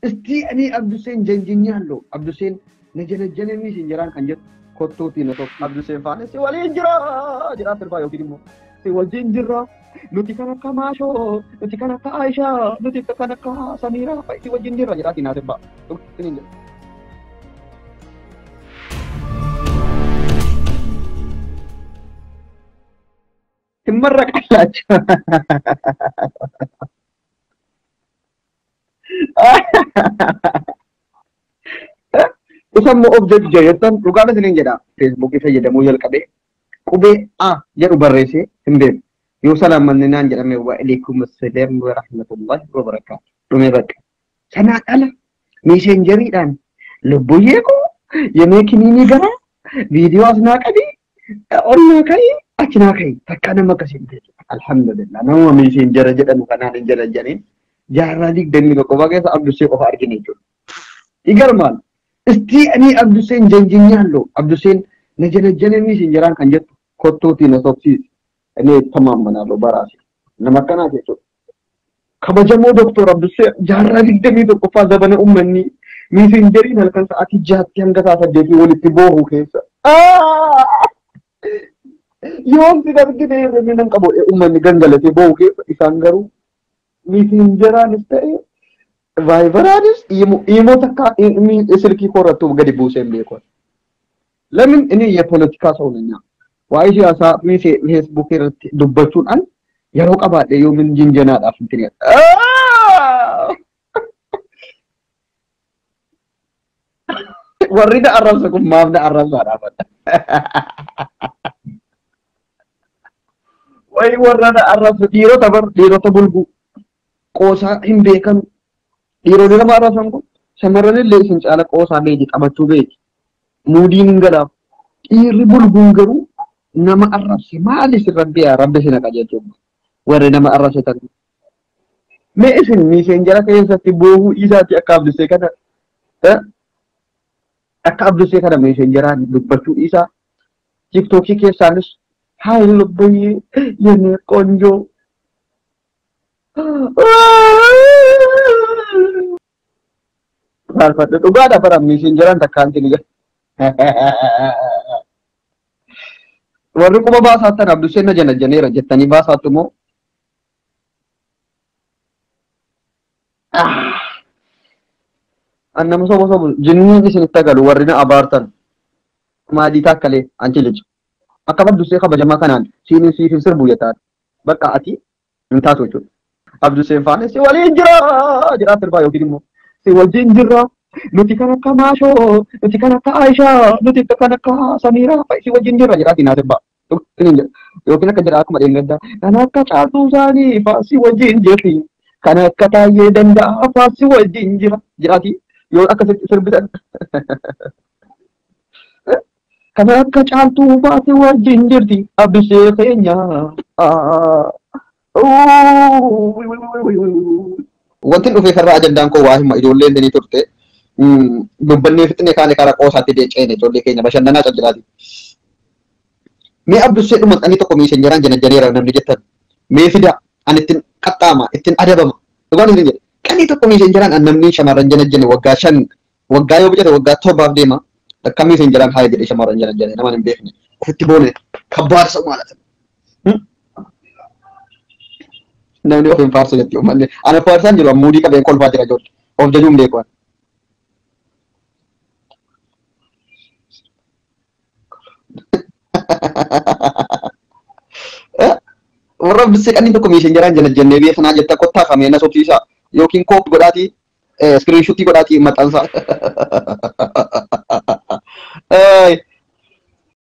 Isti ani Abduseen janjinyaallo Abduseen na janajjananii sin jiraan kan jettu kottuuti na tokko Abduseen faana si waliin jira jedhaa sirbaa yookiin immoo si wajjin jirra nuti kan akka Maashoo nuti kan akka Aishaa nuti kan akka Samiiraa fa'i si wajjin jirra jedhaa naa sirbaa siniin jedha. Timmarra qallacha. Isammoo of jajjabeessan dhugaadha isiniin jedha feesbuukii fayyadamuu jalqabee qubee A jedhu barreessee hin beeku yoo salaamanni naan jedhame wa alaikum assalam wa rahmatullahi wa barakaatu dhumee bakka sanaa dhala meeseenjeriidhaan lubbuyyee koo yemee kiniinii gara viidiyoo as naa qabii ol naa ka'ii achi naa ka'ii takkaa nama akkasiin ta'e alhamdulillah nama meeseenjera jedhamu kanaan hin jarajjaniin jaarraa digdamii tokko keessa Abdusee qofa argine jechuudha. Igarmaal isti ani Abduseen janjinyaallo Abduseen na janajjananii sin jiraan kan jettu kottuuti na sobsiisi inni tamaamanaallo baraasi nama akkanaa jechuudha. Kabajamoo Doktor Abdusee jaarraa digdamii tokkoffaa zabana uummanni meeseenjeriin halkan sa'aatii 6 hanga sa'a 8 walitti boohu keessa. Yoom si dargine irra nan qabu uummanni gangalatee boohu keessa isaan garuu meeseenjeraanis ta'e ቫይበራንስ ኢሞተካ ስልክ ኮረቱ ገዲ ቡሴም ሊኮን ለምን እኔ የፖለቲካ ሰው ነኝ ዋይ ሲያሳ ሚሴ ፌስቡክ ይርት ዱበቹን አን የሮ ቀባደ ዩ ምን ጅንጀና ዳፍ እንትን ያ ወሪዳ አራሰኩም ማብዳ አራሳ ዳፈ ወይ ወረዳ አራስ ዲሮ ተበር ዲሮ ተቡልጉ ቆሳ ሂምቤከም dhiironni nama arrabsan kun shamarran illee isin caala qoosaa beeki qabachuu beeki muudiin hin galaaf dhiirri bulguun garuu nama arrabse maalis rabbi yaa rabbi sina qajeelchuuf warri nama arrabsatan mee isin meeseenjera keessatti boohuu isaatti akka abdusee kana meeseenjeraan dubbachuu isaa tiktookii keessaanis haa lubbayyee yennee qonjoo Alfat dhugaadha bara meeseenjeraan takkaan tiniga. Warri quba baasaattan Abduseen na janajjaneera jettanii baasaattu moo? Annama sobo jinniin isinitti agalu warri na abaartan maadii taakkalee anchi liju. Akka Abdusee kabajamaa kanaan siifin sirbu yataan bakka ati hin taatu jechuudha. Abduseen faana si waliin jira jedhaa sirbaa yookiin immoo si wajjin jirra nuti kan akka Maashoo nuti kan akka Aishaa nuti kan akka Samiiraa fa'i si wajjin jirra jedhaa naa sirbaa yookiin akka jedhaa akkuma dheengaddaa kan akka Caaltuu Saanii fa'a si wajjin jirti kan akka Taayyee Danda'aa fa'a si wajjin jira jedhaati yoo akka sirbitan kan akka Caaltuu fa'a si wajjin jirti Abdusee keenya wanti dhufee karraa ajandaan koo waa hima ijoolleen ni turte dubbannee fixnee kaane karaa qoosaatti deeceene ijoollee keenya bashannanaa jiraati. Mee Abdusee dhuma ani tokko meeseenjeraan janajjaneera namni jettan mee fida ani ittiin qaxxaama ittiin adabama dhugaan isin jedhe qanii tokko meeseenjeraan an namni shamarran janajjane waggaa 5 waggaa yoo bijate waggaa 7 deema akka meeseenjeraan haa jedhe shamarran janajjane nama hin beekne ofitti boone kabbaarsa maalata. Namni of hin faarsu jetti uummanni ana faarsaan jiru muudii qabeen kolfaa jira ijoollee of jajuun beekuun. Warra Abdusee qanii tokko meeseenjeraan janajjannee beeknaa jetta kottaa fameen sobsiisaa yookiin koop godhaatii iskiriinshuutii godhaatii maxxansaa.